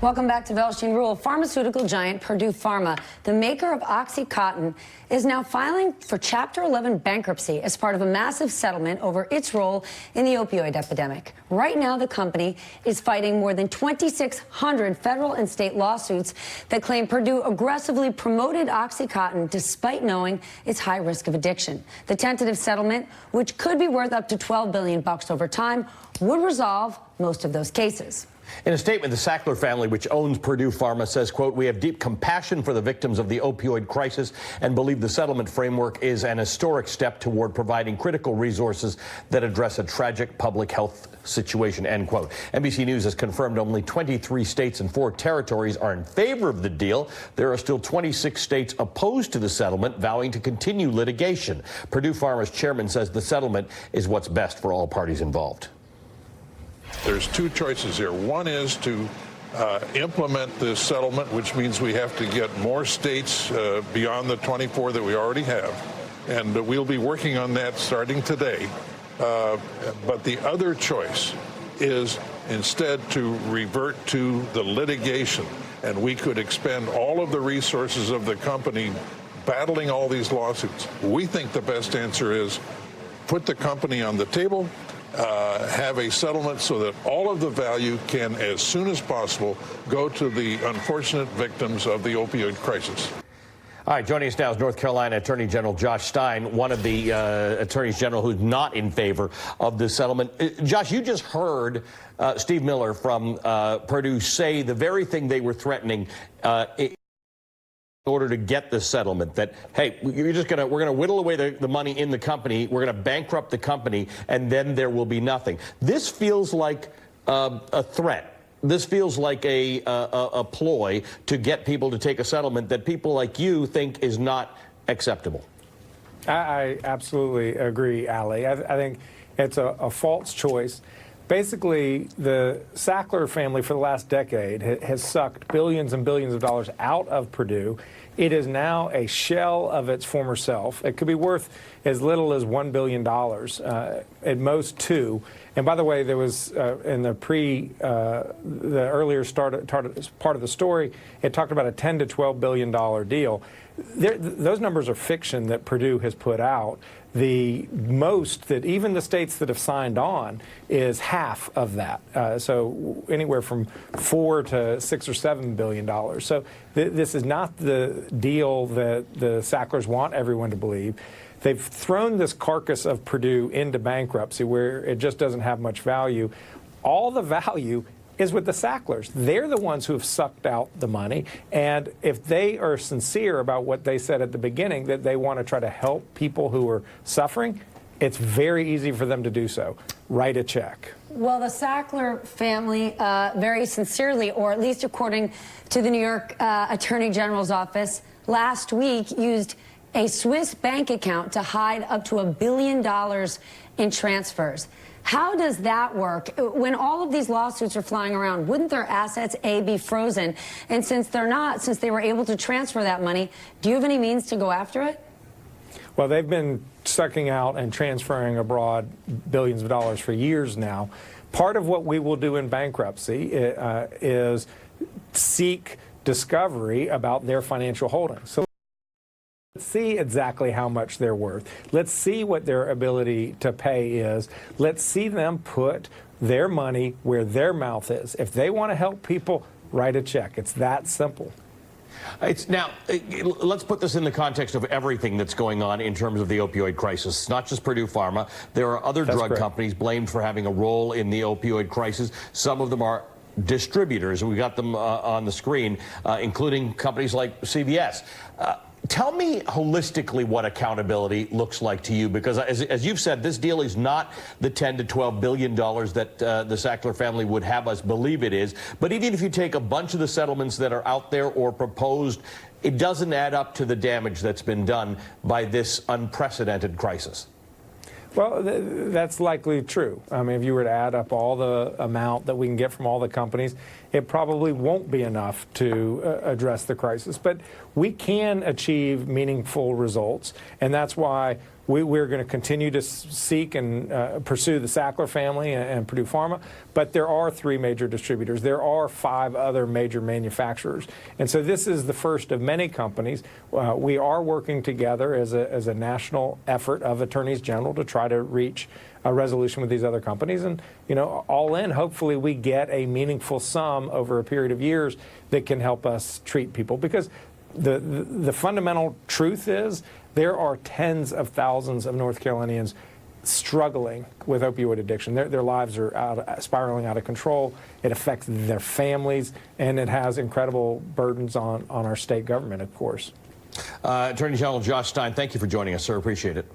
Welcome back to Velshi and Ruhle. Pharmaceutical giant Purdue Pharma, the maker of OxyContin, is now filing for Chapter 11 bankruptcy as part of a massive settlement over its role in the opioid epidemic. Right now, the company is fighting more than 2,600 federal and state lawsuits that claim Purdue aggressively promoted OxyContin despite knowing its high risk of addiction. The tentative settlement, which could be worth up to $12 billion over time, would resolve most of those cases. In a statement, the Sackler family, which owns Purdue Pharma, says, quote, "We have deep compassion for the victims of the opioid crisis and believe the settlement framework is an historic step toward providing critical resources that address a tragic public health situation," end quote. NBC News has confirmed only 23 states and 4 territories are in favor of the deal. There are still 26 states opposed to the settlement, vowing to continue litigation. Purdue Pharma's chairman says the settlement is what's best for all parties involved. There's 2 choices here. One is to implement this settlement, which means we have to get more states beyond the 24 that we already have. And we'll be working on that starting today. But the other choice is instead to revert to the litigation. And we could expend all of the resources of the company battling all these lawsuits. We think the best answer is put the company on the table, have a settlement so that all of the value can, as soon as possible, go to the unfortunate victims of the opioid crisis. All right, joining us now is North Carolina Attorney General Josh Stein, one of the attorneys general who's not in favor of this settlement. Josh, you just heard Steve Miller from Purdue say the very thing they were threatening in order to get the settlement, that, hey, we're going to whittle away the money in the company, we're going to bankrupt the company, and then there will be nothing. This feels like a threat. This feels like a ploy to get people to take a settlement that people like you think is not acceptable. I absolutely agree, Ali. I think it's a false choice. Basically, the Sackler family for the last decade has sucked billions and billions of dollars out of Purdue. It is now a shell of its former self. It could be worth as little as $1 billion, at most $2. And by the way, there was in the earlier part of the story, it talked about a $10 to $12 billion deal. Those numbers are fiction that Purdue has put out. The most that even the states that have signed on is half of that. So anywhere from $4 to $6 or $7 billion. So this is not the deal that the Sacklers want everyone to believe. They've thrown this carcass of Purdue into bankruptcy where it just doesn't have much value. All the value is with the Sacklers. They're the ones who have sucked out the money. And if they are sincere about what they said at the beginning, that they want to try to help people who are suffering, it's very easy for them to do so. Write a check. Well, the Sackler family very sincerely, or at least according to the New York Attorney General's office, last week used a Swiss bank account to hide up to $1 billion in transfers. How does that work? When all of these lawsuits are flying around, wouldn't their assets, A, be frozen? And since they're not, since they were able to transfer that money, do you have any means to go after it? Well, they've been sucking out and transferring abroad billions of dollars for years now. Part of what we will do in bankruptcy is seek discovery about their financial holdings. So let's see exactly how much they're worth. Let's see what their ability to pay is. Let's see them put their money where their mouth is. If they want to help people, write a check. It's that simple. Now, let's put this in the context of everything that's going on in terms of the opioid crisis. It's not just Purdue Pharma. There are other drug companies blamed for having a role in the opioid crisis. Some of them are distributors. We got them on the screen, including companies like CVS. Tell me holistically what accountability looks like to you, because as you've said, this deal is not the $10 to $12 billion that the Sackler family would have us believe it is. But even if you take a bunch of the settlements that are out there or proposed, it doesn't add up to the damage that's been done by this unprecedented crisis. Well, that's likely true. I mean, if you were to add up all the amount that we can get from all the companies, it probably won't be enough to address the crisis. But we can achieve meaningful results, and that's why we're going to continue to seek and pursue the Sackler family and Purdue Pharma, but there are 3 major distributors. There are 5 other major manufacturers. And so this is the first of many companies. We are working together as a national effort of attorneys general to try to reach a resolution with these other companies. And, all in, hopefully we get a meaningful sum over a period of years that can help us treat people. Because the fundamental truth is there are tens of thousands of North Carolinians struggling with opioid addiction. Their lives are spiraling out of control. It affects their families, and it has incredible burdens on our state government, of course. Attorney General Josh Stein, thank you for joining us, sir. Appreciate it.